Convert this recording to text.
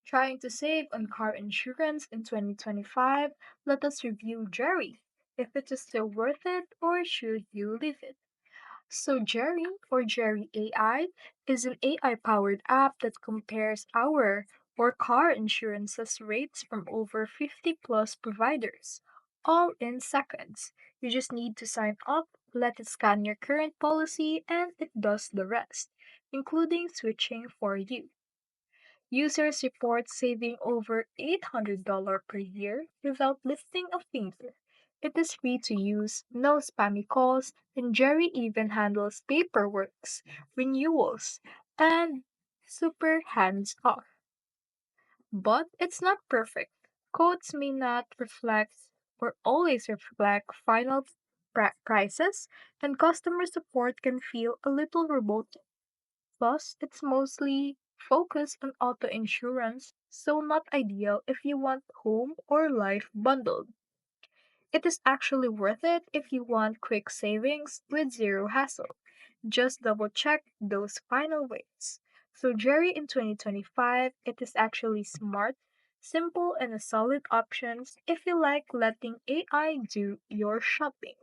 Trying to save on car insurance in 2025, let us review Jerry. If it is still worth it or should you leave it? So Jerry or Jerry AI is an AI powered app that compares our or car insurances rates from over 50 plus providers, all in seconds. You just need to sign up, let it scan your current policy, and it does the rest, including switching for you. Users report saving over $800 per year without lifting a finger. It is free to use, no spammy calls, and Jerry even handles paperwork, renewals, and super hands off. But it's not perfect. Quotes may not reflect or always reflect final prices, and customer support can feel a little remote. Plus, it's mostly focused on auto insurance, so not ideal if you want home or life bundled. It is actually worth it if you want quick savings with zero hassle. Just double check those final weights. So, Jerry in 2025, it is actually smart, simple, and a solid option if you like letting AI do your shopping.